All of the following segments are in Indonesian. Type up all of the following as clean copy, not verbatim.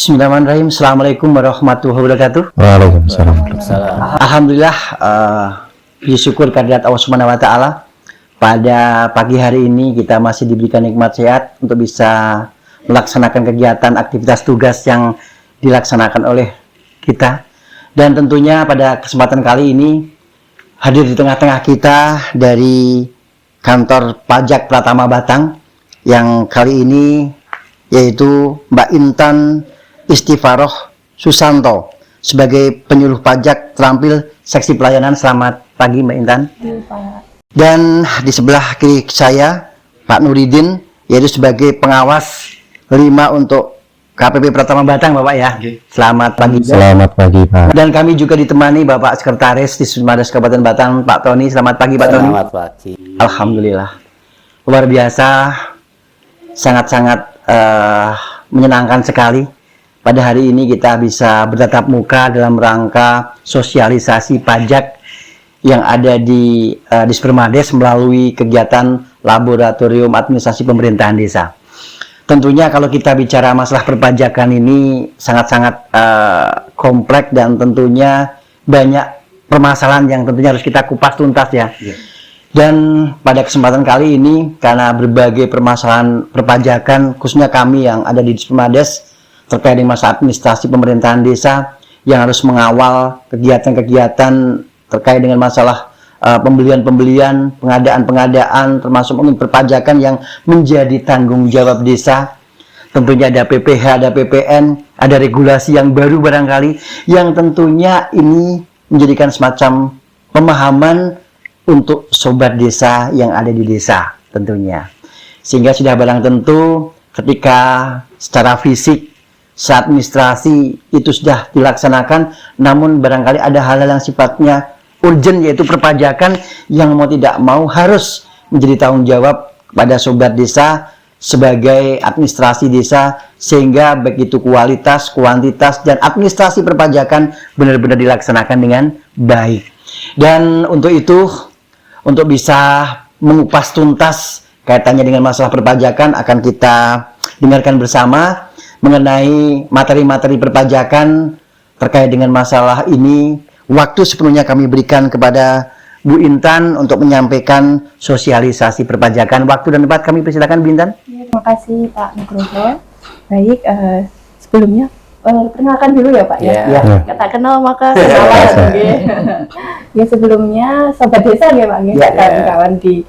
Bismillahirrahmanirrahim. Assalamualaikum warahmatullahi wabarakatuh. Waalaikumsalam. Alhamdulillah, bersyukur kehadirat Allah Subhanahu wa Ta'ala. Pada pagi hari ini kita masih diberikan nikmat sehat untuk bisa melaksanakan kegiatan aktivitas tugas yang dilaksanakan oleh kita. Dan tentunya pada kesempatan kali ini hadir di tengah-tengah kita dari kantor pajak Pratama Batang yang kali ini yaitu Mbak Intan Istifaroh Susanto sebagai penyuluh pajak terampil seksi pelayanan. Selamat pagi Mbak Intan. Dan di sebelah kiri saya Pak Nuridin, yaitu sebagai pengawas 5 untuk KPP Pratama Batang, Bapak ya. Selamat pagi. Selamat pagi Pak. Dan kami juga ditemani Bapak Sekretaris di Sumades Kabupaten Batang, Pak Tony. Selamat pagi Pak Tony. Selamat pagi. Alhamdulillah, luar biasa, sangat-sangat menyenangkan sekali. Pada hari ini kita bisa bertatap muka dalam rangka sosialisasi pajak yang ada di Dispermades melalui kegiatan Laboratorium Administrasi Pemerintahan Desa. Tentunya kalau kita bicara masalah perpajakan ini sangat-sangat kompleks dan tentunya banyak permasalahan yang tentunya harus kita kupas tuntas ya. Dan pada kesempatan kali ini karena berbagai permasalahan perpajakan khususnya kami yang ada di Dispermades terkait dengan masalah administrasi pemerintahan desa yang harus mengawal kegiatan-kegiatan terkait dengan masalah pembelian-pembelian, pengadaan-pengadaan, termasuk mungkin perpajakan yang menjadi tanggung jawab desa. Tentunya ada PPh, ada PPN, ada regulasi yang baru barangkali, yang tentunya ini menjadikan semacam pemahaman untuk sobat desa yang ada di desa tentunya. Sehingga sudah barang tentu ketika secara fisik administrasi itu sudah dilaksanakan, namun barangkali ada hal-hal yang sifatnya urgent, yaitu perpajakan yang mau tidak mau harus menjadi tanggung jawab kepada sobat desa sebagai administrasi desa, sehingga begitu kualitas, kuantitas, dan administrasi perpajakan benar-benar dilaksanakan dengan baik. Dan untuk itu, untuk bisa mengupas tuntas kaitannya dengan masalah perpajakan, akan kita dengarkan bersama mengenai materi-materi perpajakan terkait dengan masalah ini. Waktu sepenuhnya kami berikan kepada Bu Intan untuk menyampaikan sosialisasi perpajakan. Waktu dan tempat kami persilakan Bu Intan. Terima kasih Pak Nugroho. Baik, sebelumnya perkenalkan dulu ya Pak ya. Kata kenal maka kenalan. Ya sebelumnya sobat desa ya Pak, kawan-kawan di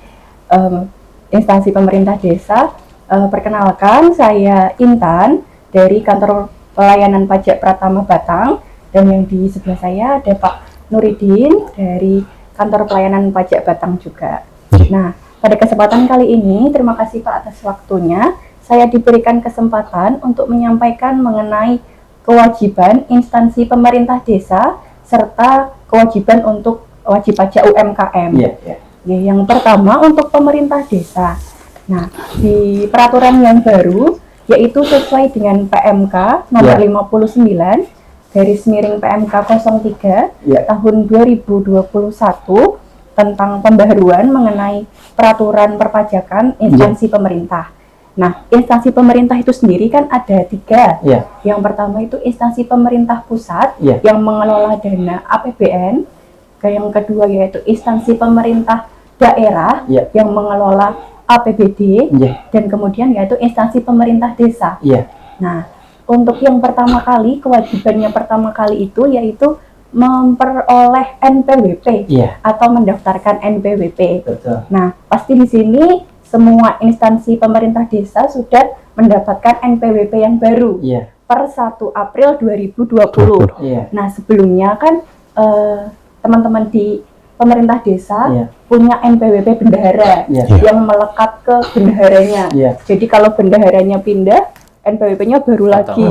instansi pemerintah desa. Perkenalkan, saya Intan dari kantor pelayanan pajak Pratama Batang, dan yang di sebelah saya ada Pak Nuridin dari kantor pelayanan pajak Batang juga. Nah, pada kesempatan kali ini terima kasih Pak atas waktunya. Saya diberikan kesempatan untuk menyampaikan mengenai kewajiban instansi pemerintah desa serta kewajiban untuk wajib pajak UMKM. Yang pertama untuk pemerintah desa. Nah, di peraturan yang baru yaitu sesuai dengan PMK nomor 59 garis miring PMK 03 tahun 2021 tentang pembaharuan mengenai peraturan perpajakan instansi pemerintah. Nah, instansi pemerintah itu sendiri kan ada 3. Yang pertama itu instansi pemerintah pusat yang mengelola dana APBN. Yang kedua yaitu instansi pemerintah daerah yang mengelola APBD, dan kemudian yaitu instansi pemerintah desa. Nah, untuk yang pertama kali, kewajibannya pertama kali itu yaitu memperoleh NPWP atau mendaftarkan NPWP. Nah, pasti di sini semua instansi pemerintah desa sudah mendapatkan NPWP yang baru per 1 April 2020. Nah, sebelumnya kan teman-teman di pemerintah desa punya NPWP bendahara yang melekat ke bendaharanya. Jadi kalau bendaharanya pindah, NPWP-nya baru lagi.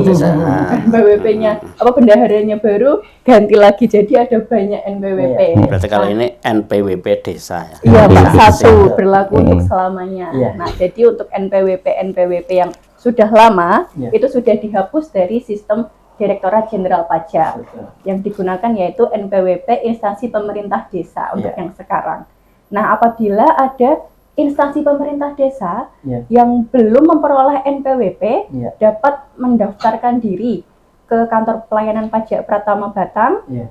NPWP-nya bendaharanya baru ganti lagi. Jadi ada banyak NPWP. Berarti kalau ini NPWP desa ya. Iya, Pak, satu berlaku untuk selamanya. Nah, jadi untuk NPWP yang sudah lama itu sudah dihapus dari sistem Direktorat Jenderal Pajak. Yang digunakan yaitu NPWP instansi pemerintah desa untuk yang sekarang. Nah, apabila ada instansi pemerintah desa yang belum memperoleh NPWP dapat mendaftarkan diri ke kantor pelayanan pajak Pratama Batang Iya.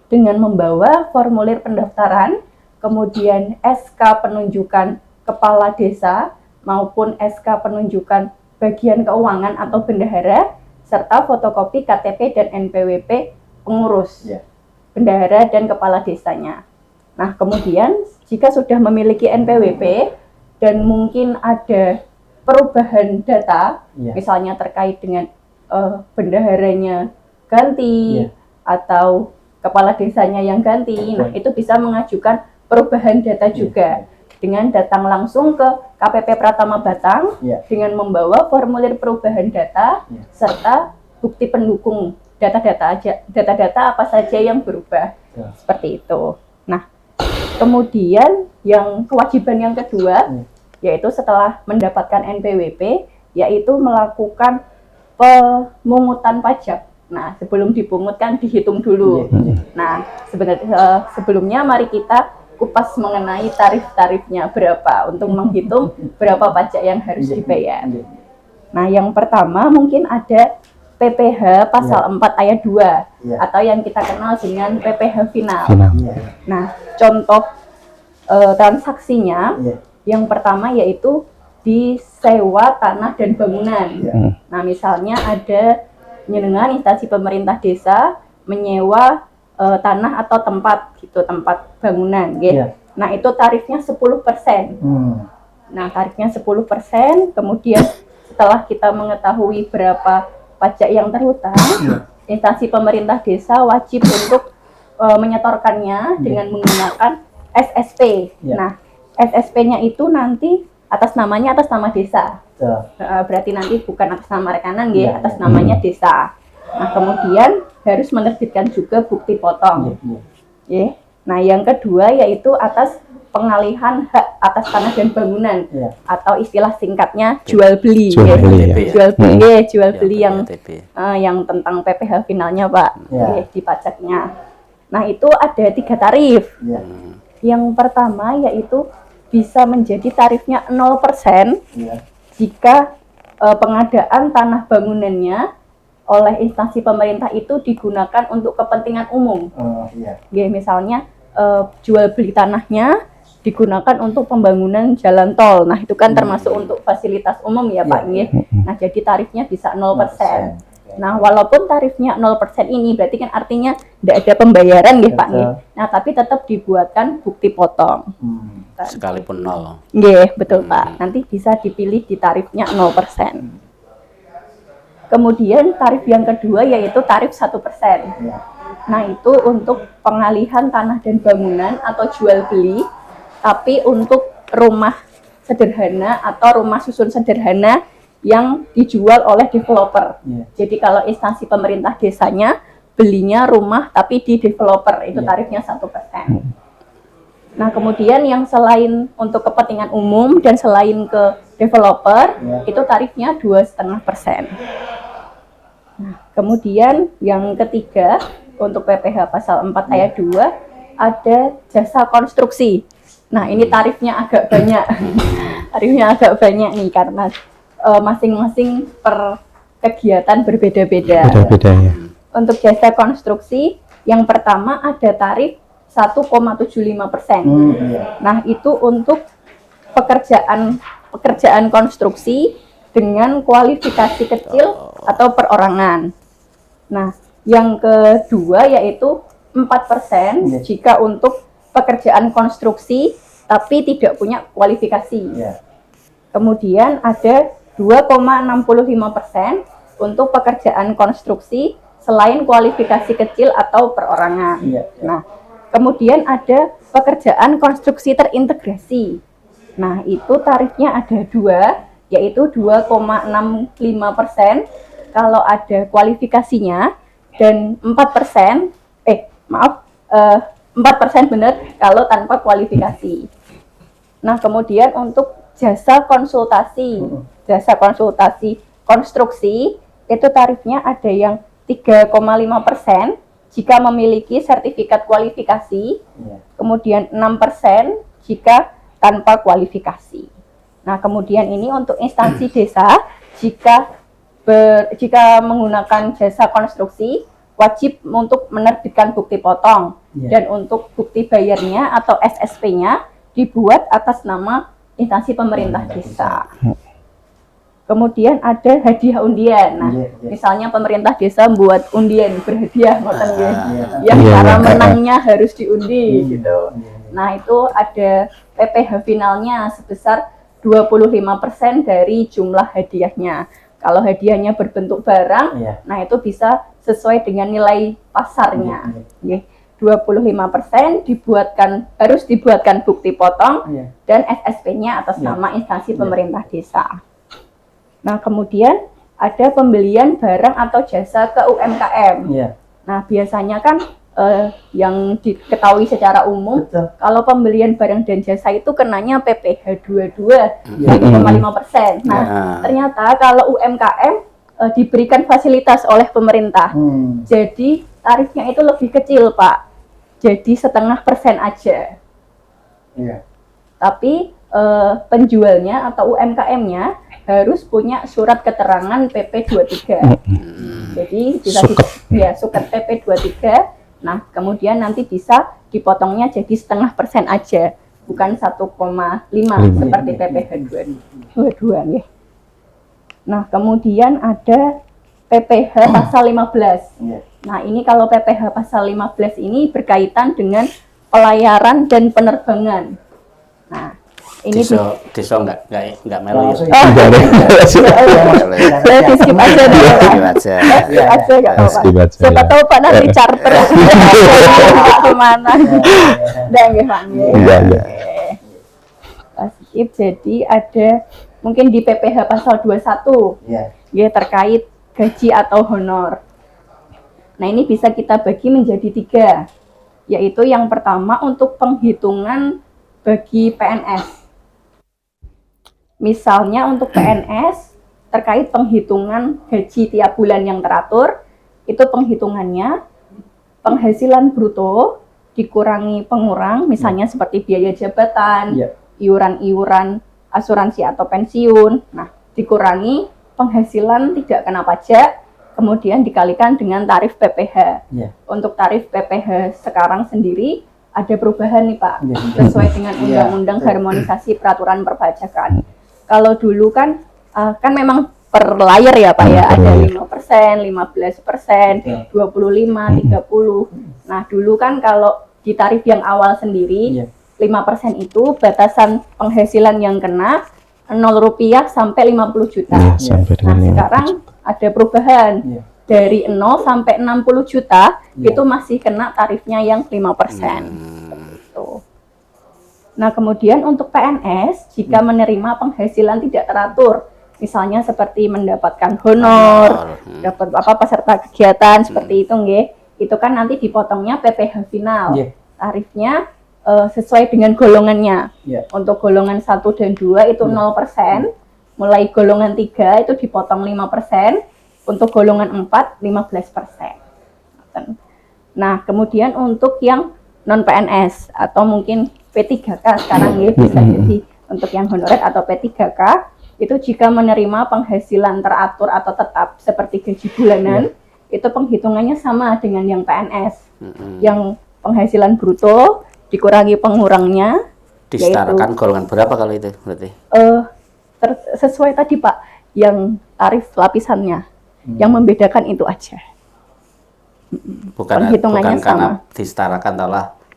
dengan membawa formulir pendaftaran, kemudian SK penunjukan kepala desa maupun SK penunjukan bagian keuangan atau bendahara, serta fotokopi KTP dan NPWP pengurus, Iya. bendahara dan kepala desanya. Nah, kemudian jika sudah memiliki NPWP dan mungkin ada perubahan data, Iya. misalnya terkait dengan bendaharanya ganti, Iya. atau kepala desanya yang ganti, nah itu bisa mengajukan perubahan data juga dengan datang langsung ke KPP Pratama Batang Iya. dengan membawa formulir perubahan data Iya. serta bukti pendukung data-data apa saja yang berubah, Iya. seperti itu. Nah, kemudian yang kewajiban yang kedua yaitu setelah mendapatkan NPWP, yaitu melakukan pemungutan pajak. Nah, sebelum dipungut kan dihitung dulu. Nah, sebenarnya sebelumnya mari kita kupas mengenai tarif-tarifnya berapa untuk menghitung berapa pajak yang harus dibayar. Nah, yang pertama mungkin ada PPh pasal 4 ayat 2 atau yang kita kenal dengan PPh final. Nah, contoh transaksinya yang pertama yaitu disewa tanah dan bangunan. Nah, misalnya ada nyenengan instansi pemerintah desa menyewa tanah atau tempat gitu, tempat bangunan gitu. Nah, itu tarifnya 10%. Nah, tarifnya 10%, kemudian setelah kita mengetahui berapa pajak yang terhutang, instansi pemerintah desa wajib untuk menyetorkannya dengan menggunakan SSP. Nah, SSP-nya itu nanti atas nama desa. Berarti nanti bukan atas nama rekanan, atas namanya desa. Nah, kemudian harus menerbitkan juga bukti potong. Nah, yang kedua yaitu atas pengalihan hak atas tanah dan bangunan atau istilah singkatnya jual beli. Jual beli yang tentang PPh finalnya, Pak, di pajaknya. Nah, itu ada 3 tarif. Yang pertama yaitu bisa menjadi tarifnya 0% jika pengadaan tanah bangunannya oleh instansi pemerintah itu digunakan untuk kepentingan umum. Misalnya jual beli tanahnya digunakan untuk pembangunan jalan tol. Nah, itu kan termasuk untuk fasilitas umum ya, Pak. Nah, jadi tarifnya bisa 0%. Nah, walaupun tarifnya 0% ini berarti kan artinya tidak ada pembayaran ya, Pak. Nah, tapi tetap dibuatkan bukti potong. Sekalipun 0. Betul, Pak. Nanti bisa dipilih di tarifnya 0%. Kemudian tarif yang kedua yaitu tarif 1%. Nah, itu untuk pengalihan tanah dan bangunan atau jual beli, tapi untuk rumah sederhana atau rumah susun sederhana yang dijual oleh developer. Jadi kalau instansi pemerintah desanya belinya rumah tapi di developer, itu tarifnya 1%. Nah, kemudian yang selain untuk kepentingan umum dan selain ke developer, itu tarifnya 2,5%. Nah, kemudian yang ketiga untuk PPh pasal 4 ayat 2 ada jasa konstruksi. Nah, ini tarifnya agak banyak. Tarifnya agak banyak nih karena masing-masing per kegiatan berbeda-beda. Untuk jasa konstruksi, yang pertama ada tarif 1,75%. Nah, itu untuk pekerjaan konstruksi dengan kualifikasi kecil atau perorangan. Nah, yang kedua yaitu 4% jika untuk pekerjaan konstruksi tapi tidak punya kualifikasi. Kemudian ada 2,65% untuk pekerjaan konstruksi selain kualifikasi kecil atau perorangan. Nah, kemudian ada pekerjaan konstruksi terintegrasi. Nah, itu tarifnya ada 2, yaitu 2,65% kalau ada kualifikasinya dan 4%, 4% benar kalau tanpa kualifikasi. Nah, kemudian untuk jasa konsultasi konstruksi itu tarifnya ada yang 3,5% jika memiliki sertifikat kualifikasi, kemudian 6% jika tanpa kualifikasi. Nah, kemudian ini untuk instansi desa jika jika menggunakan jasa konstruksi wajib untuk menerbitkan bukti potong dan untuk bukti bayarnya atau SSP-nya dibuat atas nama instansi pemerintah desa. Kemudian ada hadiah undian. Nah, misalnya pemerintah desa membuat undian berhadiah, yang cara menangnya harus diundi gitu. Nah, itu ada PPh finalnya sebesar 25% dari jumlah hadiahnya. Kalau hadiahnya berbentuk barang, nah itu bisa sesuai dengan nilai pasarnya. 25% harus dibuatkan bukti potong dan SSP-nya atas nama instansi pemerintah desa. Nah, kemudian ada pembelian barang atau jasa ke UMKM. Nah, biasanya kan yang diketahui secara umum, kalau pembelian barang dan jasa itu kenanya PPh 22,5%. Nah, ternyata kalau UMKM diberikan fasilitas oleh pemerintah, jadi tarifnya itu lebih kecil, Pak. Jadi 0,5% aja. Tapi penjualnya atau UMKM-nya harus punya surat keterangan PP 23. Jadi bisa suket PP 23. Nah, kemudian nanti bisa dipotongnya jadi 0,5% aja, bukan 1,5 seperti PPh 22 ya. Nah, kemudian ada PPh pasal 15. Nah, ini kalau PPh pasal 15 ini berkaitan dengan pelayaran dan penerbangan. Nah, ini Diso nggak melu ya. Saya skip aja deh. Siapa tahu Pak nanti charter kemana. Dan skip. Jadi ada mungkin di PPh pasal 21 ya terkait gaji atau honor. Nah, ini bisa kita bagi menjadi 3, yaitu yang pertama untuk penghitungan bagi PNS. Misalnya untuk PNS terkait penghitungan gaji tiap bulan yang teratur, itu penghitungannya penghasilan bruto dikurangi pengurang, misalnya seperti biaya jabatan, iuran-iuran asuransi atau pensiun. Nah, dikurangi penghasilan tidak kena pajak, kemudian dikalikan dengan tarif PPh. Untuk tarif PPh sekarang sendiri ada perubahan nih Pak, sesuai dengan Undang-Undang Harmonisasi Peraturan Perpajakan. Kalau dulu kan memang per layer ya Pak ya, ada 5%, 15%, 25, 30. Nah, dulu kan kalau di tarif yang awal sendiri, 5% itu batasan penghasilan yang kena Rp0 sampai 50 juta. Nah, sekarang ada perubahan. Dari 0 sampai 60 juta itu masih kena tarifnya yang 5%. Nah, kemudian untuk PNS, jika menerima penghasilan tidak teratur, misalnya seperti mendapatkan honor, dapat peserta kegiatan seperti itu nggih, itu kan nanti dipotongnya PPh final. Tarifnya sesuai dengan golongannya. Untuk golongan 1 dan 2 itu 0%, mulai golongan 3 itu dipotong 5%, untuk golongan 4 15%. Nah, kemudian untuk yang non PNS atau mungkin P3K sekarang ya bisa jadi untuk yang honorer atau P3K itu jika menerima penghasilan teratur atau tetap seperti gaji bulanan, itu penghitungannya sama dengan yang PNS. Yang penghasilan bruto dikurangi pengurangnya, disetarakan golongan berapa kalau itu berarti? Sesuai tadi Pak, yang tarif lapisannya. Yang membedakan itu aja. Bukan Penghitungannya karena sama.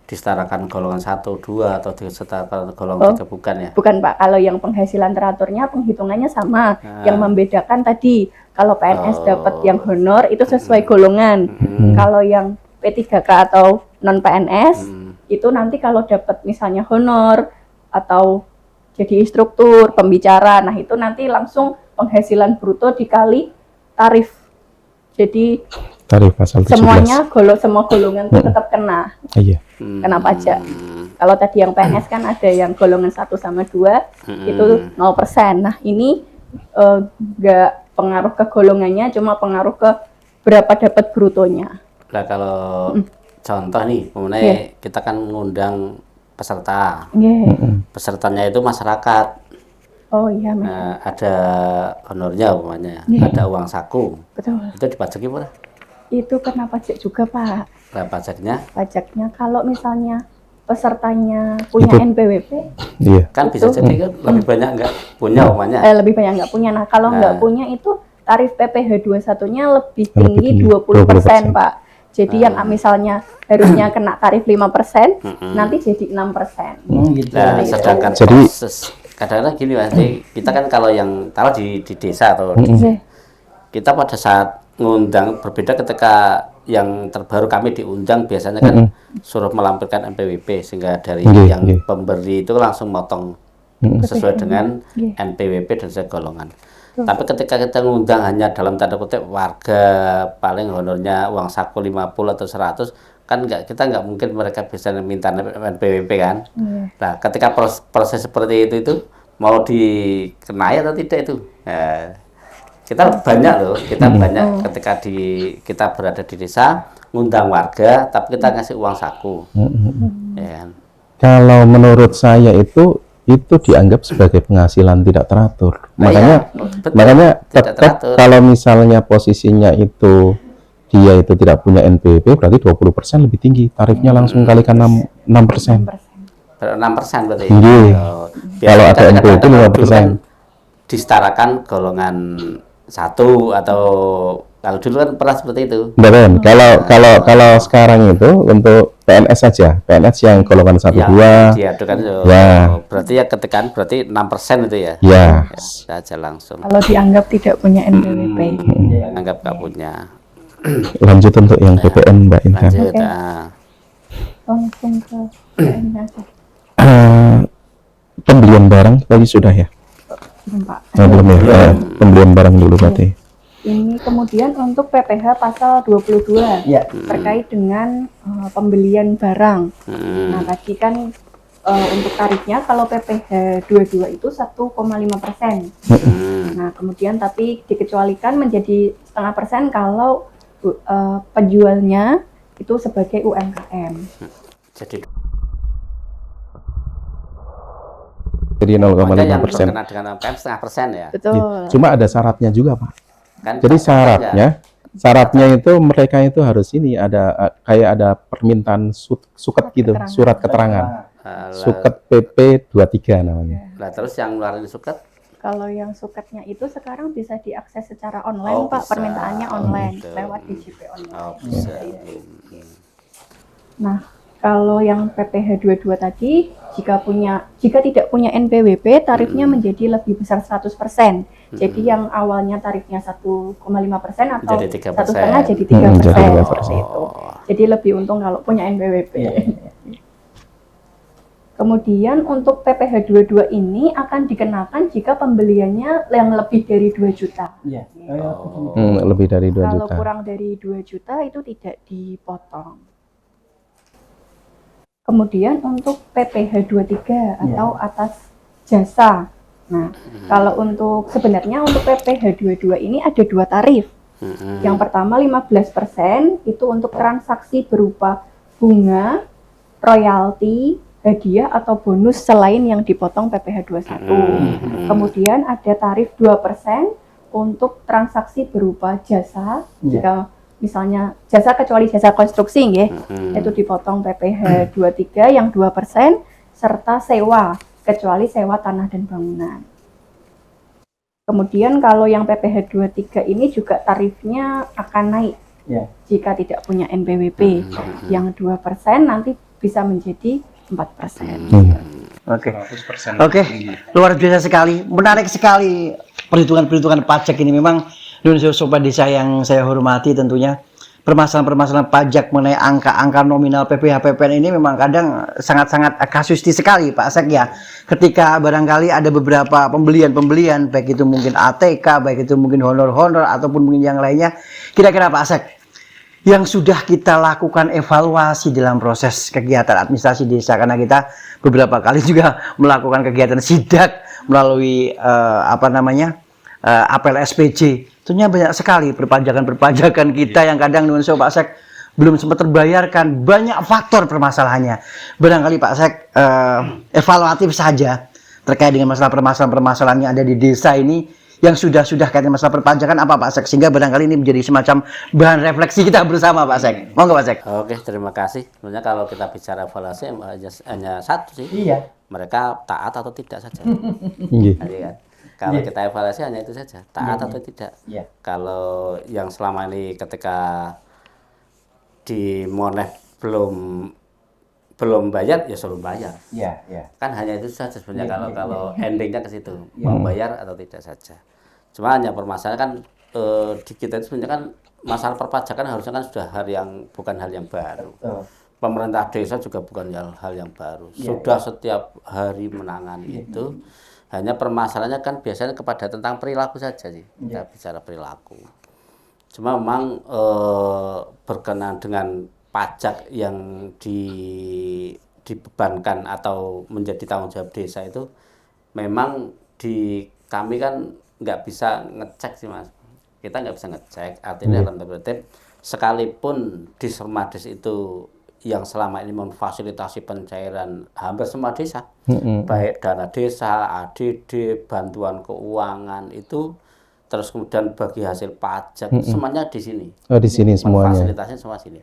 disetarakan golongan 1, 2 atau disetarakan golongan 3, bukan ya? Bukan Pak, kalau yang penghasilan teraturnya penghitungannya sama. Yang membedakan tadi, kalau PNS dapat yang honor itu sesuai golongan. Kalau yang P3K atau non PNS itu nanti kalau dapat misalnya honor atau jadi instruktur, pembicara, nah itu nanti langsung penghasilan bruto dikali tarif. Jadi tarif pasal 17. Semuanya semua golongan itu tetap kena. Kena pajak. Kalau tadi yang PNS kan ada yang golongan 1 sama 2 itu 0%. Nah, ini enggak pengaruh ke golongannya, cuma pengaruh ke berapa dapat brutonya. Nah, kalau contoh nih, mengenai kita kan mengundang peserta. Pesertanya itu masyarakat. Oh iya, Mas. ada honornya umpamanya, Iya. ada uang saku, Betul. itu dipajaki berapa? Itu kena pajak juga, Pak. Berapa pajaknya? Pajaknya kalau misalnya pesertanya punya Itu- NPWP, Iya. Kan bisa Itu. jadi kan lebih banyak nggak punya umpamanya. lebih banyak nggak punya. Nah, kalau Nah. nggak punya itu tarif PPh 21-nya lebih Lebih tinggi tinggi, 20%, 20%. Pak. Jadi yang misalnya harusnya kena tarif 5%, nanti jadi 6%. Gitu. Nah, sedangkan Jadi- proses kadang-kadang gini Mas, jadi kita kan kalau yang taruh di desa atau Oke. kita pada saat ngundang berbeda ketika yang terbaru kami diundang biasanya kan suruh melampirkan NPWP sehingga dari Nggih, yang nggih. pemberi itu langsung motong sesuai dengan Nggih. NPWP dan sesuai golongan. Tapi ketika kita ngundang hanya dalam tanda kutip warga paling honornya uang saku 50 atau 100 kan kita nggak mungkin mereka bisa minta NPWP kan. Nah, ketika proses seperti itu mau dikenai atau tidak itu. Nah, kita banyak loh, kita banyak ketika kita berada di desa ngundang warga tapi kita ngasih uang saku. Ya kan? Kalau menurut saya itu dianggap sebagai penghasilan tidak teratur. Nah, Makanya iya, betul. makanya Tidak tetap teratur. kalau misalnya posisinya itu dia itu tidak punya NPWP berarti 20% lebih tinggi. Tarifnya langsung kalikan 6%. 6% berarti. Iya. Oh, Kalau biasanya ada kan NPWP kadang-kadang 5%. dulu kan disetarakan golongan 1 atau kalau dulu kan pernah seperti itu. Betul. Kalau sekarang itu untuk PNS saja, PNS yang golongan 1 Yang 2. diadukan Ya. berarti ya ketika berarti 6% itu ya. Ya. Saja langsung. Kalau dianggap tidak punya NPWP. Anggap nggak punya. Lanjut untuk yang PPN Mbak Intan. Lanjut. Oke. Langsung ke PN aja. Pembelian barang tadi sudah ya? Belum, Pak. Belum ya? Pembelian barang dulu berarti. Ini kemudian untuk PPh pasal 22 Ya. terkait dengan pembelian barang. Hmm. Nah, tadi kan untuk tarifnya kalau PPh 22 itu 1,5%. Nah, kemudian tapi dikecualikan menjadi 0,5% kalau penjualnya itu sebagai UMKM. Jadi Jadi pokoknya yang 0,5%. berkenaan dengan UMKM 0,5% ya. Betul. Cuma ada syaratnya juga, Pak. Kan Jadi ya. syaratnya itu mereka itu harus ini ada kayak ada permintaan suket gitu, keterangan. surat keterangan. Lah, Suket PP 23 namanya. lah, terus yang ngeluarin suket Kalau yang suketnya itu sekarang bisa diakses secara online, Oh, Pak. bisa. Permintaannya Oh, online gitu. lewat DJP online. oh bisa. Nah, kalau yang PPh 22 tadi jika tidak punya NPWP tarifnya menjadi lebih besar 100%. Jadi yang awalnya tarifnya 1,5% atau Jadi 3%. 1,5 jadi 3%. Jadi 3%. Seperti itu. Jadi lebih untung kalau punya NPWP. Kemudian untuk PPh 22 ini akan dikenakan jika pembeliannya yang lebih dari 2 juta. Iya. Lebih dari 2 Kalau juta. kurang dari 2 juta itu tidak dipotong. Kemudian untuk PPh 23 atau atas jasa. Nah, kalau untuk sebenarnya untuk PPh 22 ini ada 2 tarif. Yang pertama 15% itu untuk transaksi berupa bunga, royalti, hadiah atau bonus selain yang dipotong PPh 21. Kemudian ada tarif 2% untuk transaksi berupa jasa. Jika misalnya jasa kecuali jasa konstruksi nggih, itu dipotong PPh 23 yang 2% serta sewa kecuali sewa tanah dan bangunan. Kemudian kalau yang PPh 23 ini juga tarifnya akan naik jika tidak punya NPWP. Yang 2% nanti bisa menjadi 4%. Oke. Oke, luar biasa sekali, menarik sekali perhitungan pajak ini. Memang Indonesia Sobat Desa yang saya hormati, tentunya permasalahan-permasalahan pajak mengenai angka-angka nominal PPh PPN ini memang kadang sangat-sangat kasuistis sekali, Pak Asek ya. Ketika barangkali ada beberapa pembelian baik itu mungkin ATK, baik itu mungkin honor-honor ataupun mungkin yang lainnya. Kira-kira Pak Asek, yang sudah kita lakukan evaluasi dalam proses kegiatan administrasi desa, karena kita beberapa kali juga melakukan kegiatan sidak melalui apel SPJ. Tentunya banyak sekali perpajakan kita yang kadang Indonesia Pak Asek belum sempat terbayarkan. Banyak faktor permasalahannya. Barangkali Pak Asek evaluatif saja terkait dengan masalah permasalahan-permasalahan yang ada di desa ini yang sudah kaitan masalah perpajakan apa Pak Sek, sehingga barangkali ini menjadi semacam bahan refleksi kita bersama Pak Sek. Monggo Pak Sek. Oke, terima kasih. Sebenarnya kalau kita bicara evaluasi hanya satu sih. Iya. Mereka taat atau tidak saja. Nggih. Jadi kan, kalau kita evaluasi hanya itu saja, taat atau tidak. Iya. Kalau yang selama ini ketika di Monef belum bayar, ya suruh bayar. Iya, iya. Kan hanya itu saja sebenarnya kalau endingnya ke situ, mau bayar atau tidak saja. Cuma hanya permasalahan kan di kita itu sebenarnya kan masalah perpajakan harusnya kan sudah bukan hal yang baru. Pemerintah desa juga bukan hal yang baru. Sudah setiap hari menangani itu. Hanya permasalahannya kan biasanya kepada tentang perilaku saja sih. Kita bicara perilaku. Cuma memang berkenaan dengan pajak yang dibebankan atau menjadi tanggung jawab desa itu memang di kami kan nggak bisa ngecek sih Mas. Kita nggak bisa ngecek, artinya dalam tanda kutip sekalipun di Sermades itu yang selama ini memfasilitasi pencairan hampir semua desa, baik dana desa, ADD, bantuan keuangan itu, terus kemudian bagi hasil pajak, semuanya di sini. Oh, di sini semuanya. Fasilitasnya semua sini.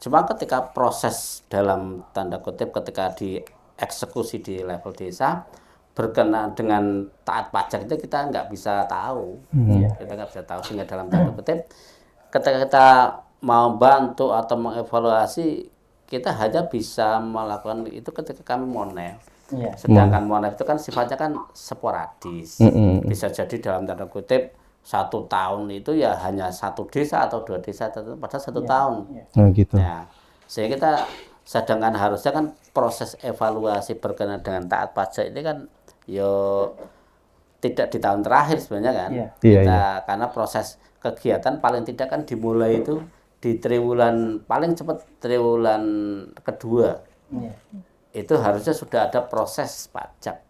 Cuma ketika proses dalam tanda kutip ketika dieksekusi di level desa berkenaan dengan taat pajak itu kita nggak bisa tahu. Kita nggak bisa tahu, sehingga dalam tanda kutip ketika kita mau bantu atau mengevaluasi kita hanya bisa melakukan itu ketika kami Monef. Sedangkan Monef itu kan sifatnya kan sporadis. Bisa jadi dalam tanda kutip 1 tahun itu ya hanya 1 desa atau 2 desa pada 1 tahun. Gitu. Ya, sehingga kita sedangkan harusnya kan proses evaluasi berkenaan dengan taat pajak ini kan yo tidak di tahun terakhir sebenarnya kan. Karena proses kegiatan paling tidak kan dimulai itu di triwulan paling cepat triwulan kedua. Itu harusnya sudah ada proses pajak.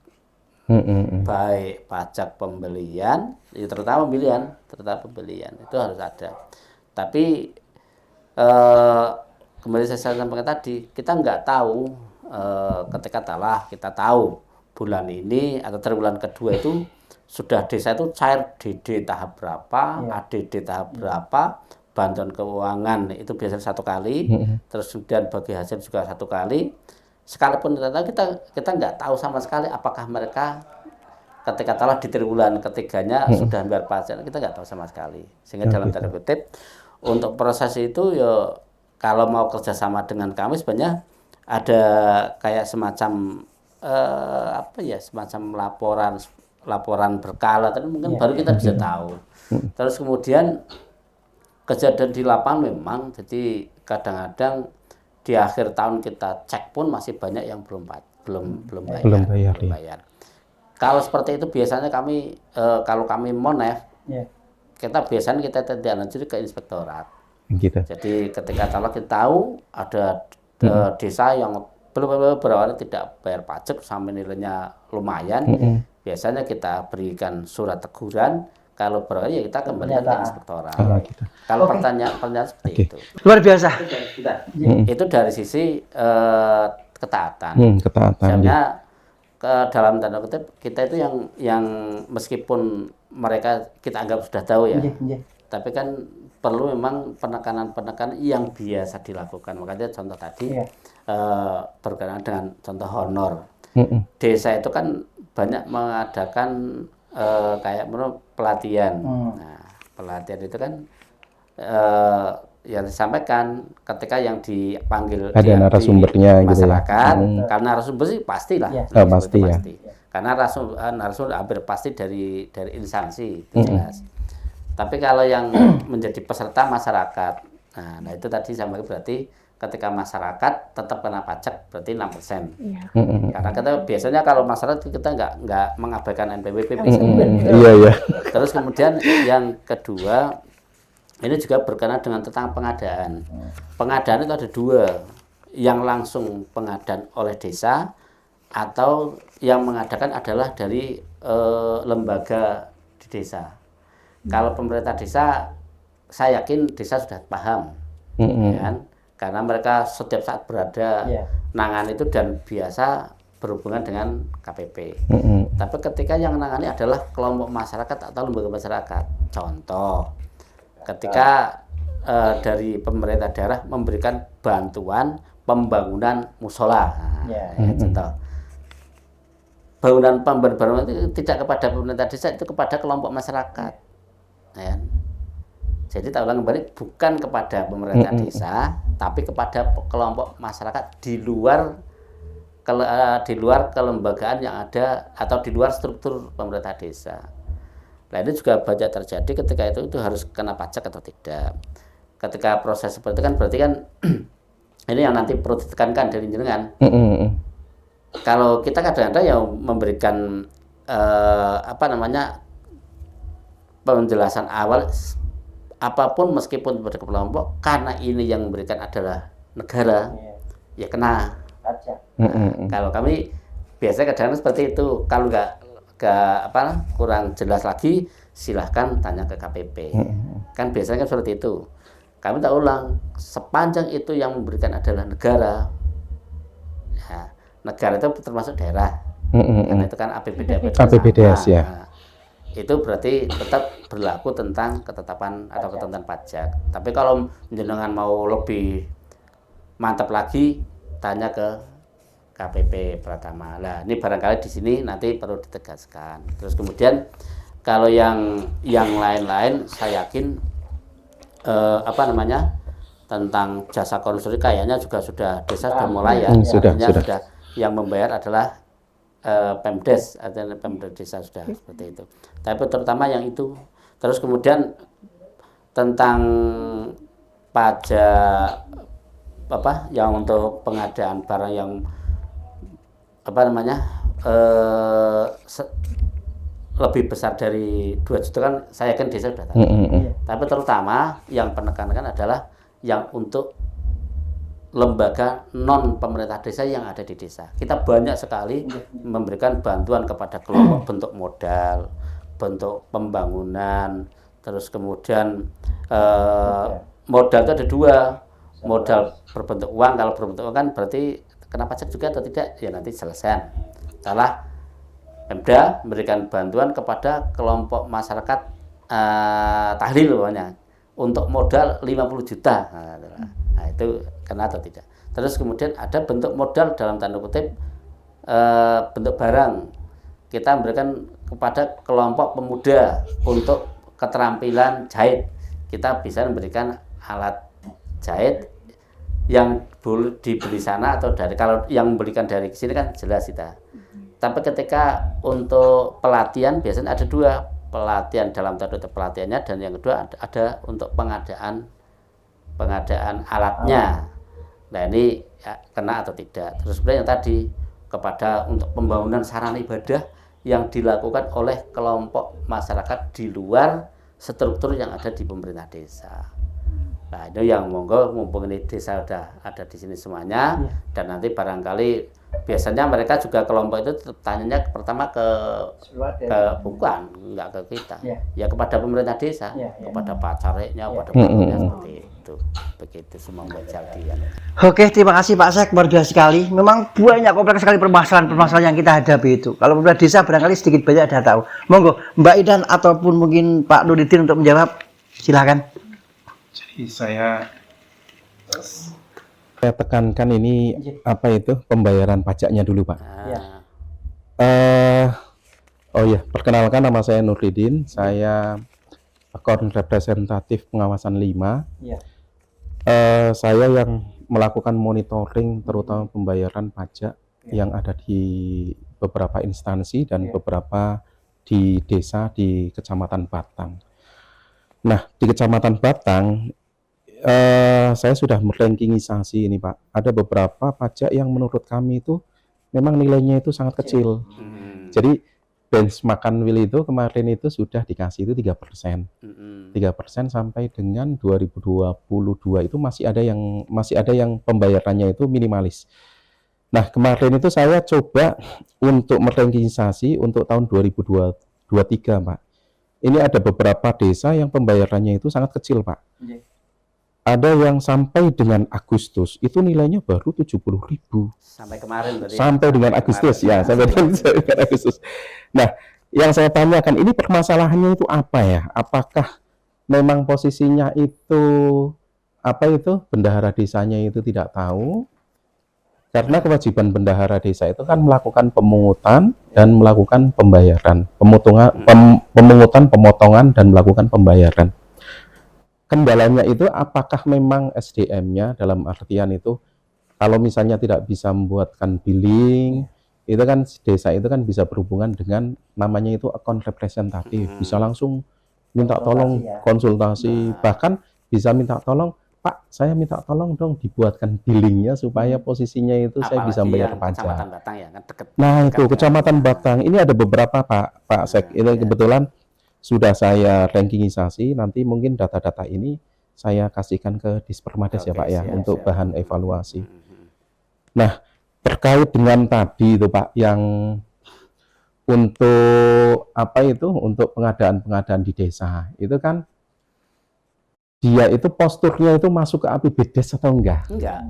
Baik pajak pembelian, ya terutama pembelian itu harus ada. Tapi kembali saya sampaikan tadi, kita nggak tahu ketika kita tahu bulan ini atau triwulan kedua itu sudah desa itu cair DD tahap berapa, ADD tahap berapa, bantuan keuangan itu biasanya 1 kali, terus kemudian bagi hasil juga 1 kali. Sekalipun kita nggak tahu sama sekali apakah mereka ketika telah di triwulan ketiganya sudah bayar pajak, kita nggak tahu sama sekali. Sehingga dalam tanda kutip untuk proses itu ya kalau mau kerjasama dengan kami sebenarnya ada kayak semacam semacam laporan berkala, tapi mungkin baru kita bisa tahu. Terus kemudian kejadian di lapangan memang jadi kadang-kadang di akhir tahun kita cek pun masih banyak yang belum bayar. Kalau seperti itu biasanya kami kalau kami Monef kita tidak lanjut ke inspektorat. Gitu. Jadi ketika kalau kita tahu ada desa yang berawalnya tidak bayar pajak sampai nilainya lumayan, biasanya kita berikan surat teguran. Kalau berawalnya ya kita kembalikan ke inspektorat. Gitu. Kalau pertanyaan seperti itu. Luar biasa. Itu dari sisi ketaatan. Ketaatan. Misalnya dalam tanda kutip kita itu yang meskipun mereka kita anggap sudah tahu ya, tapi kan perlu memang penekanan yang biasa dilakukan. Makanya contoh tadi berkenaan dengan contoh honor. Desa itu kan banyak mengadakan kayak pelatihan. Nah, pelatihan itu kan yang disampaikan ketika yang dipanggil ada narasumbernya di gitu ya. Masyarakat, karena narasumber sih pastilah. Pasti ya. Karena narasumber hampir pasti dari instansi, itu jelas. Tapi kalau yang menjadi peserta masyarakat, nah itu tadi sama berarti ketika masyarakat tetap kena pajak berarti 6%. Karena kita biasanya kalau masyarakat kita nggak mengabaikan NPWP. Iya. Terus kemudian yang kedua ini juga berkenaan dengan tentang pengadaan. Pengadaan itu ada 2, yang langsung pengadaan oleh desa atau yang mengadakan adalah dari lembaga di desa. Kalau pemerintah desa, saya yakin desa sudah paham, ya kan? Karena mereka setiap saat berada nangan itu dan biasa berhubungan dengan KPP. Tapi ketika yang menangani adalah kelompok masyarakat atau lembaga masyarakat. Contoh, ketika dari pemerintah daerah memberikan bantuan pembangunan musola. Contoh. Bangunan itu tidak kepada pemerintah desa, itu kepada kelompok masyarakat. Ya. Jadi tak ulang kembali, bukan kepada pemerintah desa, tapi kepada kelompok masyarakat di luar kelembagaan yang ada atau di luar struktur pemerintah desa. Nah, ini juga banyak terjadi ketika itu harus kena pajak atau tidak. Ketika proses seperti itu kan berarti kan ini yang nanti perlu ditekankan dari jenengan. Kalau kita kadang-kadang yang memberikan penjelasan awal apapun meskipun pada kelompok, karena ini yang memberikan adalah negara, ya kena pajak. Kalau kami biasanya kadang-kadang seperti itu. Kalau nggak kurang jelas lagi, silahkan tanya ke KPP. Kan biasanya kan seperti itu. Kami tak ulang, sepanjang itu yang memberikan adalah negara. Ya, negara itu termasuk daerah. Karena itu kan APBDes ya. Nah, itu berarti tetap berlaku tentang ketetapan atau ketentuan pajak. Tapi kalau jenengan mau lebih mantap lagi, tanya ke KPP Pratama. Nah, ini barangkali di sini nanti perlu ditegaskan. Terus kemudian kalau yang lain-lain, saya yakin tentang jasa konstruksi kayaknya juga sudah desa sudah mulai ya. Sudah. Yang membayar adalah Pemdes, artinya Pemdes desa sudah seperti itu. Tapi terutama yang itu. Terus kemudian tentang pajak yang untuk pengadaan barang yang lebih besar dari 2 juta kan saya yakin desa sudah tahu. Tapi terutama yang penekankan adalah yang untuk lembaga non pemerintah desa yang ada di desa. Kita banyak sekali memberikan bantuan kepada kelompok bentuk modal, bentuk pembangunan, terus kemudian modal itu ada 2, modal berbentuk uang. Kalau berbentuk uang kan berarti kena pajak juga atau tidak? Ya nanti selesai. Salah. Pemda memberikan bantuan kepada kelompok masyarakat tahlil pokoknya untuk modal 50 juta. Nah, itu kena atau tidak. Terus kemudian ada bentuk modal dalam tanda kutip bentuk barang. Kita memberikan kepada kelompok pemuda untuk keterampilan jahit. Kita bisa memberikan alat jahit yang dibeli sana atau dari, kalau yang membelikan dari sini kan jelas kita. Tapi ketika untuk pelatihan biasanya ada 2, pelatihan dalam tanda kutip pelatihannya, dan yang kedua ada untuk pengadaan alatnya. Nah, ini ya, kena atau tidak. Terus kemudian yang tadi kepada untuk pembangunan sarana ibadah yang dilakukan oleh kelompok masyarakat di luar struktur yang ada di pemerintah desa. Nah, itu yang monggo mumpung ini desa sudah ada di sini semuanya, dan nanti barangkali biasanya mereka juga kelompok itu tanyanya pertama bukan, enggak ke kita, ya kepada pemerintah desa, kepada Pak Careknya, kepada Pak seperti itu. Begitu semua membaca dia. Oke, terima kasih Pak Sek, luar biasa sekali. Memang banyak kompleks sekali permasalahan yang kita hadapi itu. Kalau pemerintah desa barangkali sedikit banyak ada tahu. Monggo Mbak Idan ataupun mungkin Pak Nurdin untuk menjawab, silakan. Jadi saya tekankan ini pembayaran pajaknya dulu, Pak. Perkenalkan, nama saya Nurdin, saya account representatif pengawasan 5. Saya yang melakukan monitoring terutama pembayaran pajak yang ada di beberapa instansi dan beberapa di desa di Kecamatan Batang. Nah, di Kecamatan Batang saya sudah merankingisasi ini, Pak. Ada beberapa pajak yang menurut kami itu memang nilainya itu sangat kecil. Jadi benchmarkan Will itu kemarin itu sudah dikasih itu 3%. 3% sampai dengan 2022 itu masih ada yang pembayarannya itu minimalis. Nah, kemarin itu saya coba untuk merankingisasi untuk tahun 2023, Pak. Ini ada beberapa desa yang pembayarannya itu sangat kecil, Pak. ada yang sampai dengan Agustus itu nilainya baru 70.000. Sampai kemarin berarti. Sampai dengan Agustus ya, sampai dengan Agustus. Nah, yang saya tanyakan ini permasalahannya itu apa ya? Apakah memang posisinya itu bendahara desanya itu tidak tahu? Karena kewajiban bendahara desa itu kan melakukan pemungutan dan melakukan pembayaran, pemungutan, pemotongan dan melakukan pembayaran. Kendalanya itu apakah memang SDM-nya dalam artian itu kalau misalnya tidak bisa membuatkan billing, itu kan desa itu kan bisa berhubungan dengan namanya itu account representatif, bisa langsung minta tolong konsultasi, bahkan bisa minta tolong, Pak, saya minta tolong dong dibuatkan billingnya supaya posisinya itu saya bisa bayar pajak. Kecamatan Batang ya, kan deket. Nah itu Kecamatan Batang, ini ada beberapa Pak Sek, ini kebetulan sudah saya rankingisasi, nanti mungkin data-data ini saya kasihkan ke Dispermades ya Pak ya, untuk bahan evaluasi. Nah, terkait dengan tadi itu Pak, yang untuk untuk pengadaan di desa, itu kan dia itu posturnya itu masuk ke APBDes atau enggak? Enggak.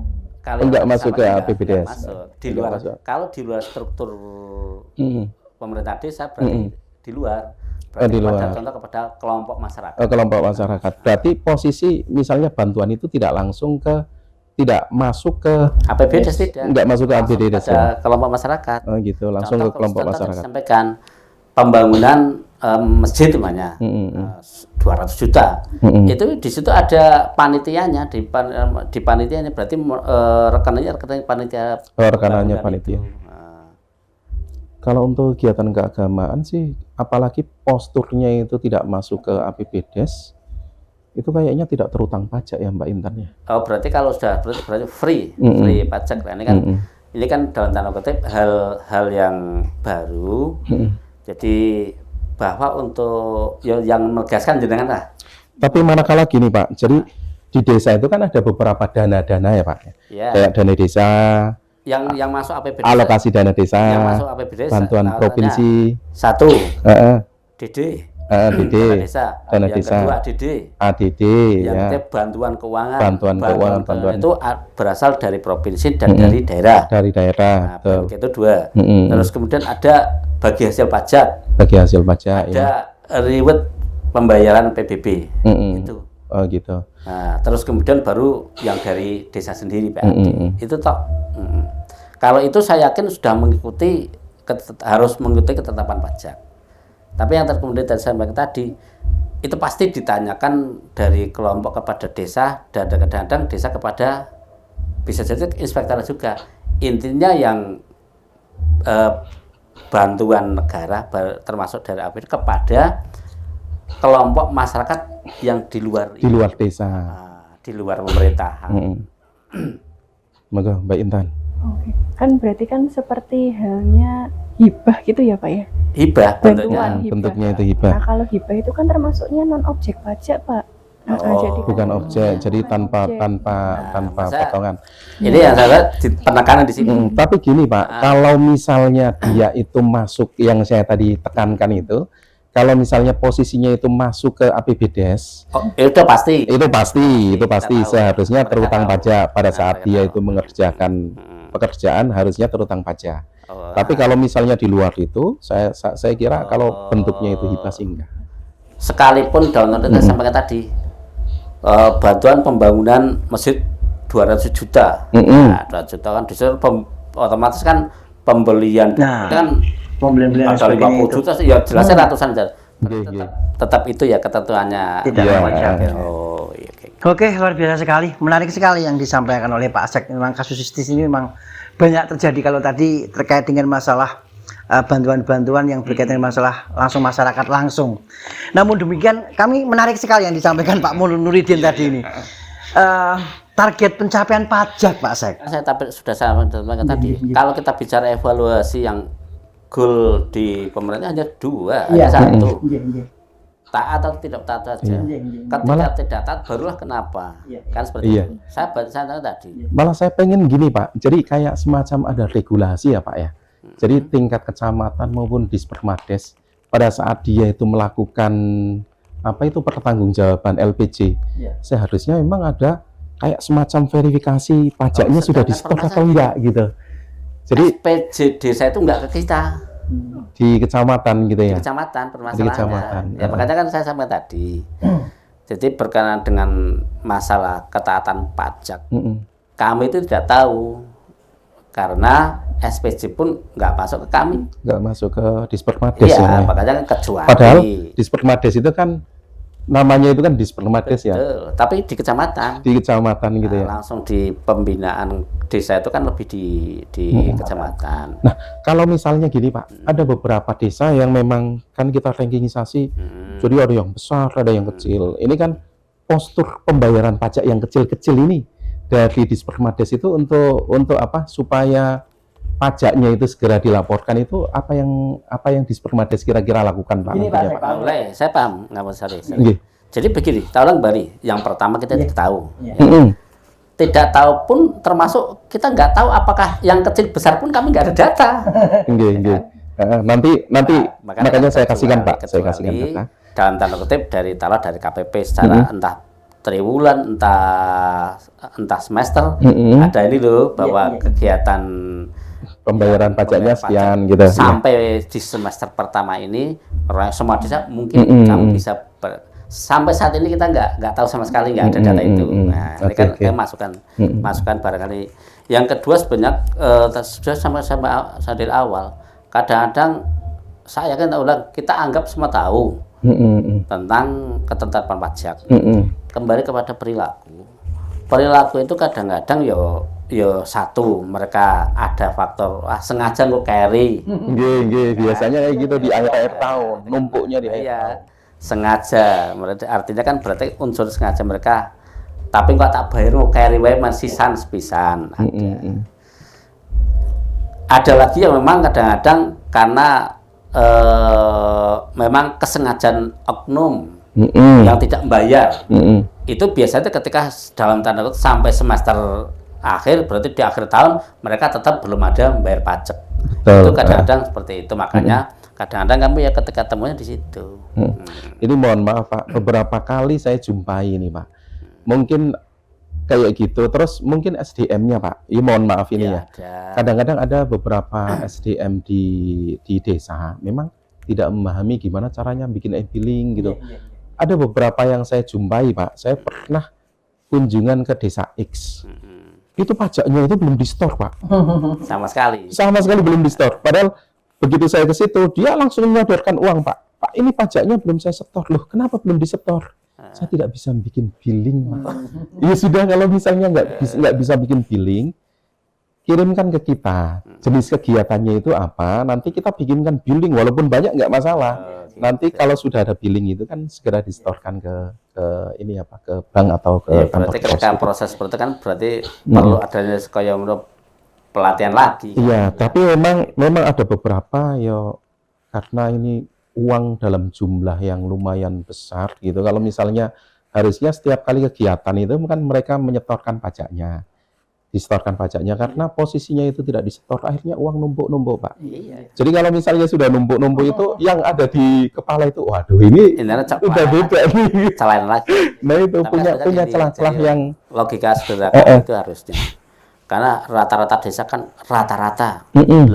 Enggak masuk ke APBDes. Di luar, kalau di luar struktur pemerintah desa berarti di luar. Berarti contoh kepada kelompok masyarakat. Kelompok masyarakat. Berarti posisi misalnya bantuan itu tidak masuk ke APBDes tidak. Enggak masuk ke APBDes ya. Kelompok masyarakat. Oh gitu, langsung ke kelompok masyarakat. Sampaikan pembangunan masjid namanya 200 juta. Itu di situ ada panitianya, di panitianya berarti rekenannya panitia. Rekenannya panitia. Kalau untuk kegiatan keagamaan sih, apalagi posturnya itu tidak masuk ke APBDes, itu kayaknya tidak terutang pajak ya Mbak Intan ya. Oh berarti kalau sudah berarti free pajak. Ini kan dalam tanda kutip hal yang baru. Jadi bahwa untuk yang menegaskan jenengan lah. Tapi manakala gini Pak, jadi di desa itu kan ada beberapa dana-dana ya Pak. Ya. Kayak dana desa, yang masuk APBDes, alokasi dana desa, yang masuk APBDes, bantuan provinsi, satu, DD, dana desa, kedua ADD, yang ya. ketiga bantuan keuangan, bantuan itu berasal dari provinsi dan dari daerah. Nah, itu dua. Terus kemudian ada bagi hasil pajak, ada ya. Reward pembayaran PBB, itu. Oh gitu. Nah, terus kemudian baru yang dari desa sendiri Pak. Itu toh. Kalau itu saya yakin sudah harus mengikuti ketetapan pajak. Tapi yang kemudian saya sampaikan tadi, itu pasti ditanyakan dari kelompok kepada desa, dan kadang-kadang desa kepada bisa jadi inspektor juga. Intinya yang bantuan negara termasuk dari APBD kepada kelompok masyarakat yang di luar desa, di luar pemerintahan. Maka Mbak Intan. Oke. Kan berarti kan seperti halnya hibah gitu ya Pak ya? Hibah bentuknya itu hibah. Nah kalau hibah itu kan termasuknya non objek pajak Pak. Jadi bukan objek, jadi tanpa potongan. Ini yang saya lihat penekanan di sini. Tapi gini Pak, kalau misalnya dia itu masuk, yang saya tadi tekankan itu, kalau misalnya posisinya itu masuk ke APBDes, itu pasti seharusnya terutang pajak pada saat dia itu mengerjakan pekerjaan, harusnya terutang pajak. Tapi kalau misalnya di luar itu, saya kira kalau bentuknya itu hibah sih enggak. Sekalipun dalam kita sampaikan tadi, bantuan pembangunan masjid 200 juta. Nah, 200 juta kan disuruh otomatis kan pembelian kan pembelian ada 50 juta ya jelasnya ratusan juta. Tetap itu ya ketentuannya. Oke, luar biasa sekali, menarik sekali yang disampaikan oleh Pak Asek. Memang kasus justice ini memang banyak terjadi. Kalau tadi terkait dengan masalah bantuan-bantuan yang berkaitan dengan masalah langsung masyarakat langsung. Namun demikian, kami menarik sekali yang disampaikan Pak Nuridin tadi ini. Target pencapaian pajak Pak Asek. Saya sudah sampaikan tadi. Kalau kita bicara evaluasi yang goal di pemerintah hanya dua, ada satu. Taat atau tidak taat saja. Ketika tidak taat barulah kenapa. Kan seperti itu. Saya tadi. Malah saya pengen gini Pak. Jadi kayak semacam ada regulasi ya Pak ya. Jadi tingkat kecamatan maupun Dispermades pada saat dia itu melakukan pertanggungjawaban LPG, seharusnya memang ada kayak semacam verifikasi pajaknya sudah di store atau permasalahan enggak gitu. Jadi SPJ desa itu enggak ke kita, di kecamatan gitu di ya. kecamatan Di permasalahannya. kecamatan. Ya makanya kan saya sampaikan tadi. Jadi berkenaan dengan masalah ketaatan pajak, kami itu tidak tahu karena SPJ pun nggak masuk ke kami. Nggak masuk ke Dispermades Iya, ya. makanya kan kecuali. Padahal Dispermades itu kan namanya itu kan Dispermades ya. Betul, tapi di kecamatan. Di kecamatan gitu ya. Langsung di pembinaan desa itu kan lebih di kecamatan. Nah, kalau misalnya gini Pak, ada beberapa desa yang memang kan kita rankingisasi, jadi ada yang besar, ada yang kecil. Ini kan postur pembayaran pajak yang kecil-kecil ini dari Dispermades itu untuk apa? Supaya pajaknya itu segera dilaporkan itu apa yang Dispermades kira-kira lakukan Pak? Ini Pak, Mulai, saya paham, nggak mau sorry. Nggih. Jadi begini, tolong Bari, yang pertama kita tidak tahu. Mm-mm. Tidak tahu pun termasuk kita nggak tahu apakah yang kecil besar pun kami nggak ada data. Nggih. Nanti makanya saya kasihkan Pak, saya kasihkan data. Dalam tanda kutip dari KPP secara entah triwulan, entah semester, ada ini loh bahwa kegiatan pembayaran pajaknya sekian gitu. Sampai di semester pertama ini semua desa mungkin kamu bisa sampai saat ini kita nggak tahu sama sekali, nggak ada data itu. Nah, ini kan kayak masukan barangkali. Yang kedua sebenarnya sudah sama-sama dari awal. Kadang-kadang saya yakin kita anggap semua tahu tentang ketetapan pajak. Kembali kepada perilaku. Perilaku itu kadang-kadang yo satu, mereka ada faktor sengaja nggak carry. Nggih, biasanya kayak gitu di akhir tahun, numpuknya di akhir tahun. Sengaja, artinya kan berarti unsur sengaja mereka. Tapi kok tak bayar mau carry wae masih sepisan. Ada lagi yang memang kadang-kadang karena memang kesengajaan oknum yang tidak membayar. Itu biasanya ketika dalam tanda kutip sampai semester akhir, berarti di akhir tahun mereka tetap belum ada membayar pajak. Itu kadang-kadang seperti itu, makanya kadang-kadang kami ya ketika temunya di situ. Ini mohon maaf Pak, beberapa kali saya jumpai ini Pak. Mungkin kayak gitu, terus mungkin SDM-nya Pak. Ini mohon maaf ini ya. Kadang-kadang ada beberapa SDM di desa memang tidak memahami gimana caranya bikin e-billing gitu. Ada beberapa yang saya jumpai Pak. Saya pernah kunjungan ke desa X. Itu pajaknya itu belum di store Pak. Sama sekali Belum di store. Padahal begitu saya ke situ, dia langsung menyodorkan uang Pak. Pak, ini pajaknya belum saya setor. Loh, kenapa belum disetor? Saya tidak bisa bikin billing Pak. Ya sudah, kalau misalnya nggak bisa bikin billing, kirimkan ke kita. Jenis kegiatannya itu apa? Nanti kita bikinkan billing, walaupun banyak nggak masalah. Nanti kalau sudah ada billing itu kan segera disetorkan ke bank atau ke kantor berarti ketika proses seperti kan berarti perlu adanya kayak menurut pelatihan lagi. Iya, tapi memang ada beberapa karena ini uang dalam jumlah yang lumayan besar gitu. Kalau misalnya harusnya setiap kali kegiatan itu kan mereka menyetorkan pajaknya. Disetorkan pajaknya karena posisinya itu tidak disetor, akhirnya uang numpuk Pak. Jadi kalau misalnya sudah numpuk itu yang ada di kepala itu, waduh ini udah beda nih. Selain lagi. Nah itu punya celah-celah yang logika sederhana itu harusnya. Karena rata-rata desa kan rata-rata 801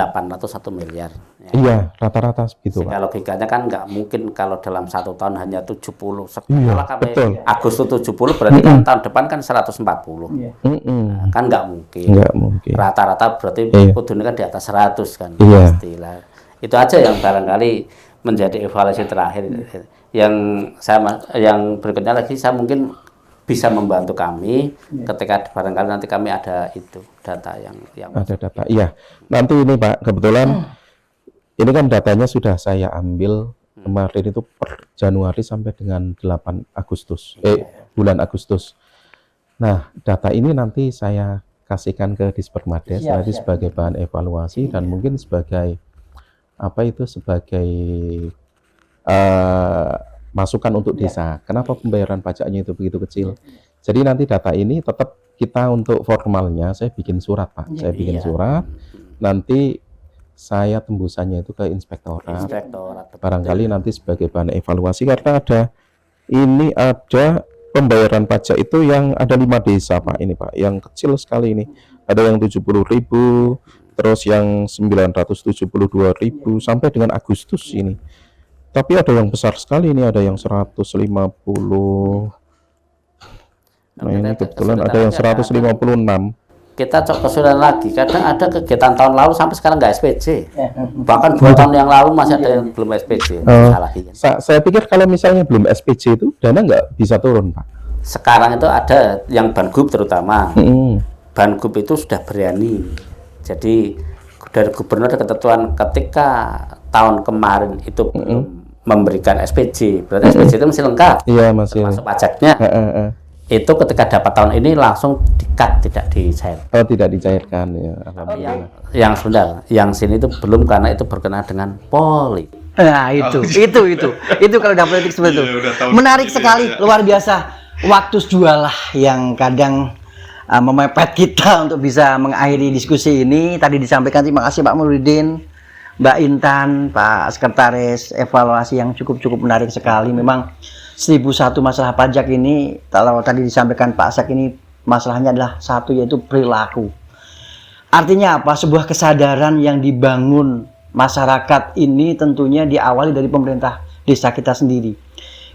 miliar. Iya, rata-rata begitu Pak. Logikanya kan nggak mungkin kalau dalam 1 tahun hanya 70. Iya, betul. Agustus 70 berarti kan tahun depan kan 140. Nah, kan nggak mungkin. Rata-rata berarti kudune kan di atas 100 kan. Pastilah. Itu aja yang barangkali menjadi evaluasi terakhir. Yang berikutnya lagi saya mungkin bisa membantu kami ketika barangkali nanti kami ada itu data yang ada data. Iya. Nanti ini Pak, kebetulan ini kan datanya sudah saya ambil kemarin itu per Januari sampai dengan 8 Agustus. Bulan Agustus. Nah, data ini nanti saya kasihkan ke Dispermades nanti sebagai bahan evaluasi dan mungkin sebagai sebagai masukan untuk desa. Kenapa pembayaran pajaknya itu begitu kecil? Jadi nanti data ini tetap kita untuk formalnya saya bikin surat Pak. Saya bikin surat. Nanti saya tembusannya itu ke inspektorat. Barangkali nanti sebagai bahan evaluasi karena ada pembayaran pajak itu yang ada 5 desa Pak ini Pak, yang kecil sekali ini. Ada yang 70.000, terus yang 972.000 sampai dengan Agustus ini. Tapi ada yang besar sekali ini, ada yang 150. Nah ini kebetulan ada yang 156. Kita cok kesulitan lagi, kadang ada kegiatan tahun lalu sampai sekarang nggak SPJ, bahkan 2 tahun yang lalu masih ada yang belum SPJ. Lagi. Saya pikir kalau misalnya belum SPJ itu dana nggak bisa turun Pak. Sekarang itu ada yang Banggup terutama, Banggup itu sudah berani, jadi dari gubernur ada ketentuan ketika tahun kemarin itu belum memberikan SPJ, berarti SPJ itu masih lengkap, iya masih termasuk pajaknya. Itu ketika dapat tahun ini langsung di-cut, tidak dicair. Oh, tidak dicairkan ya. Alhamdulillah. Yang sudah, yang sini itu belum karena itu berkenaan dengan poli. Nah itu kalau udah politik seperti itu. Menarik sekali, luar biasa. Waktu jualah yang kadang memepet kita untuk bisa mengakhiri diskusi ini. Tadi disampaikan, terima kasih Pak Nurdin, Mbak Intan, Pak Sekretaris, evaluasi yang cukup menarik sekali. Memang 1001 masalah pajak ini, kalau tadi disampaikan Pak Asek, ini masalahnya adalah satu, yaitu perilaku. Artinya apa? Sebuah kesadaran yang dibangun masyarakat ini tentunya diawali dari pemerintah desa kita sendiri.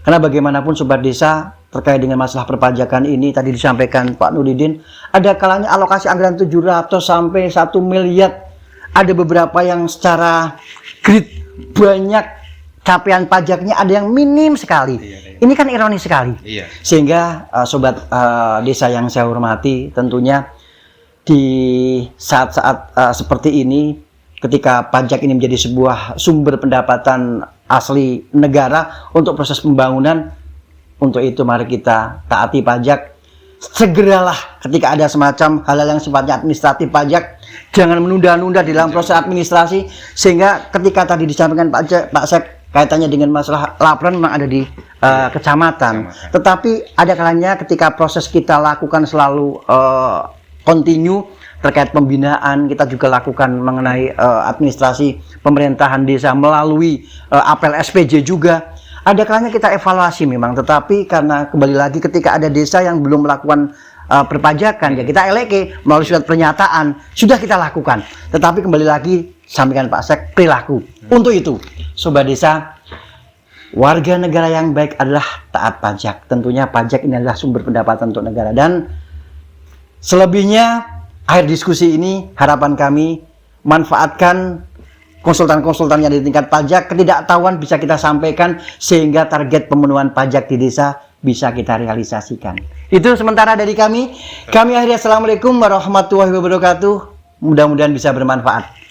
Karena bagaimanapun Sobat Desa, terkait dengan masalah perpajakan ini, tadi disampaikan Pak Nurdin, ada kalanya alokasi anggaran 700 sampai 1 miliar. Ada beberapa yang secara grid banyak capaian pajaknya, ada yang minim sekali. Ini kan ironis sekali. Sehingga Sobat Desa yang saya hormati, tentunya di saat-saat seperti ini, ketika pajak ini menjadi sebuah sumber pendapatan asli negara untuk proses pembangunan, untuk itu mari kita taati pajak. Segeralah ketika ada semacam hal-hal yang sifatnya administratif pajak, jangan menunda-nunda di dalam proses administrasi, sehingga ketika tadi disampaikan Pak Sek kaitannya dengan masalah laporan memang ada di kecamatan. Tetapi ada kalanya ketika proses kita lakukan selalu continue terkait pembinaan, kita juga lakukan mengenai administrasi pemerintahan desa melalui apel SPJ juga. Ada kalanya kita evaluasi memang, tetapi karena kembali lagi ketika ada desa yang belum melakukan perpajakan, ya kita eleke melalui surat pernyataan sudah kita lakukan. Tetapi kembali lagi sampaikan Pak Sek, perilaku. Untuk itu, Sobat Desa, warga negara yang baik adalah taat pajak. Tentunya pajak ini adalah sumber pendapatan untuk negara. Dan selebihnya, akhir diskusi ini harapan kami manfaatkan konsultan-konsultan yang di tingkat pajak, ketidaktahuan bisa kita sampaikan sehingga target pemenuhan pajak di desa bisa kita realisasikan. Itu sementara dari kami. Kami akhiri, assalamualaikum warahmatullahi wabarakatuh. Mudah-mudahan bisa bermanfaat.